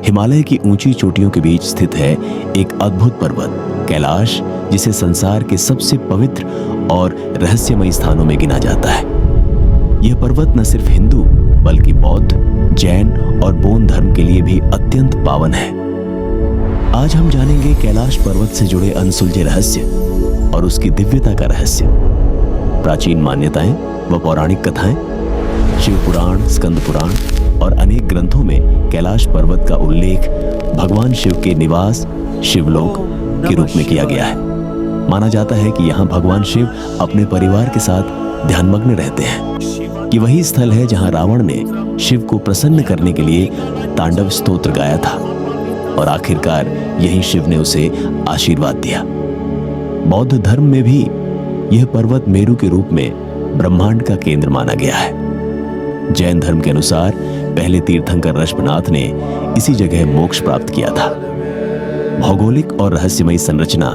हिमालय की ऊंची चोटियों के बीच स्थित है एक अद्भुत पर्वत कैलाश, जिसे संसार के सबसे पवित्र और रहस्यमयी स्थानों में गिना जाता है। यह पर्वत न सिर्फ हिंदू बल्कि बौद्ध, जैन और बौद्ध धर्म के लिए भी अत्यंत पावन है। आज हम जानेंगे कैलाश पर्वत से जुड़े अनसुलझे रहस्य और उसकी दिव्यता का रहस्य। प्राचीन मान्यताएं व पौराणिक कथाएं, शिव पुराण, स्कंद पुराण और अनेक ग्रंथों में कैलाश पर्वत का उल्लेख भगवान शिव के निवास शिवलोक के रूप में किया गया है। माना जाता है कि यहाँ भगवान शिव अपने परिवार के साथ ध्यानमग्न रहते हैं। ये वही स्थल है जहाँ रावण ने शिव को प्रसन्न करने के लिए तांडव स्तोत्र गाया था और आखिरकार यही शिव ने उसे आशीर्वाद दिया। बौद्ध धर्म में भी यह पर्वत मेरु के रूप में ब्रह्मांड का केंद्र माना गया है। जैन धर्म के अनुसार पहले तीर्थंकर ऋषभनाथ ने इसी जगह मोक्ष प्राप्त किया था। भौगोलिक और रहस्यमयी संरचना।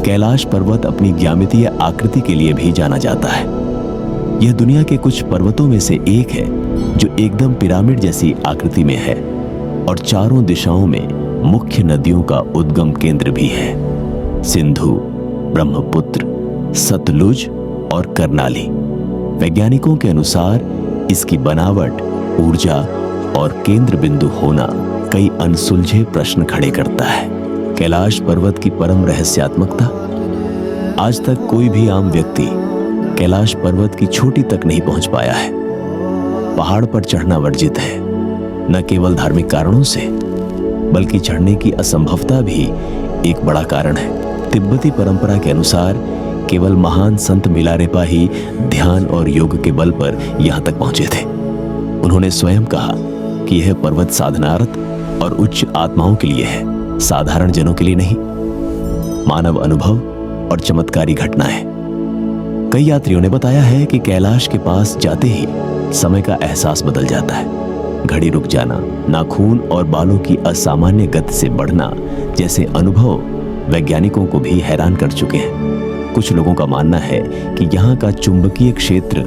कैलाश पर्वत अपनी ज्यामितीय आकृति के लिए भी जाना जाता है। यह दुनिया के कुछ पर्वतों में से एक है जो एकदम पिरामिड जैसी आकृति में है और चारों दिशाओं में मुख्य नदियों का उद्गम केंद्र भी है। सिंधु, ब्रह्मपुत्र, सतलुज और कर्नाली। वैज्ञानिकों के अनुसार इसकी बनावट, ऊर्जा और केंद्र बिंदु होना कई अनसुलझे प्रश्न खड़े करता है। कैलाश पर्वत की परम रहस्यात्मकता। आज तक कोई भी आम व्यक्ति कैलाश पर्वत की चोटी तक नहीं पहुंच पाया है। पहाड़ पर चढ़ना वर्जित है, न केवल धार्मिक कारणों से बल्कि चढ़ने की असंभवता भी एक बड़ा कारण है। तिब्बती परंपरा के अनुसार केवल महान संत मिलारेपा ही ध्यान और योग के बल पर यहां तक पहुंचे थे। उन्होंने स्वयं कहा कि यह पर्वत साधनारत और उच्च आत्माओं के लिए है, साधारण जनों के लिए नहीं। मानव अनुभव और चमत्कारी घटनाएं। कई यात्रियों ने बताया है कि कैलाश के पास जाते ही समय का एहसास बदल जाता है। घड़ी रुक जाना, नाखून और बालों की असामान्य गति से बढ़ना जैसे अनुभव वैज्ञानिकों को भी हैरान कर चुके हैं। कुछ लोगों का मानना है कि यहाँ का चुंबकीय क्षेत्र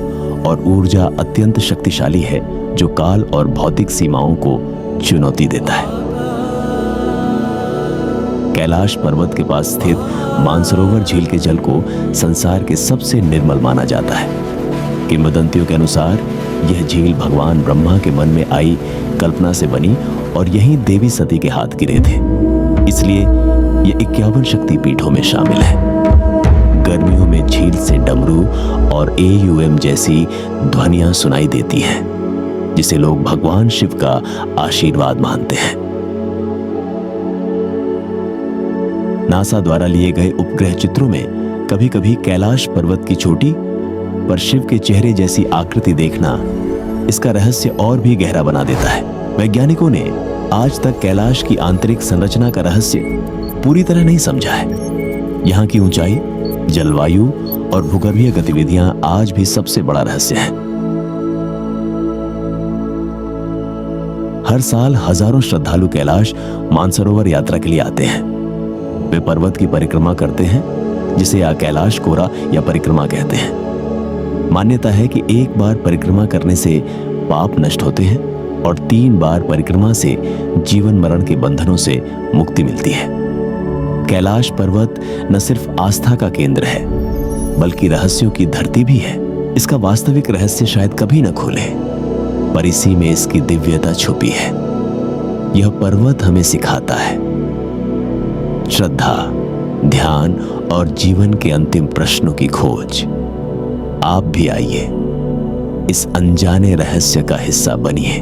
और ऊर्जा अत्यंत शक्तिशाली है जो काल और भौतिक सीमाओं को चुनौती देता है। कैलाश पर्वत के पास स्थित मानसरोवर झील के जल को संसार के सबसे निर्मल माना जाता है। किंवदंतियों के अनुसार यह झील भगवान ब्रह्मा के मन में आई कल्पना से बनी और यहीं देवी सती के हाथ गिरे थे। इसलिए यह 51 शक्ति पीठों में शामिल है। गर्मियों में झील से डमरू और एयूएम जैसी ध्वनियां सुनाई देती हैं, जिसे लोग भगवान शिव का आशीर्वाद मानते हैं। नासा द्वारा लिए गए उपग्रह चित्रों में कभी कभी कैलाश पर्वत की चोटी पर शिव के चेहरे जैसी आकृति देखना इसका रहस्य और भी गहरा बना देता है। वैज्ञानिकों ने आज तक कैलाश की आंतरिक संरचना का रहस्य पूरी तरह नहीं समझा है। यहाँ की ऊंचाई, जलवायु और भूगर्भीय गतिविधियां आज भी सबसे बड़ा रहस्य है। हर साल हजारों श्रद्धालु कैलाश मानसरोवर यात्रा के लिए आते हैं। वे पर्वत की परिक्रमा करते हैं, जिसे या कैलाश कोरा या परिक्रमा कहते हैं। मान्यता है कि एक बार परिक्रमा करने से पाप नष्ट होते हैं और 3 बार परिक्रमा से जीवन मरण के बंधनों से मुक्ति मिलती है। कैलाश पर्वत न सिर्फ आस्था का केंद्र है बल्कि रहस्यों की धरती भी है। इसका वास्तविक रहस्य शायद कभी न खुले, पर इसी में इसकी दिव्यता छुपी है। यह पर्वत हमें सिखाता है श्रद्धा, ध्यान और जीवन के अंतिम प्रश्नों की खोज। आप भी आइए, इस अनजाने रहस्य का हिस्सा बनिए।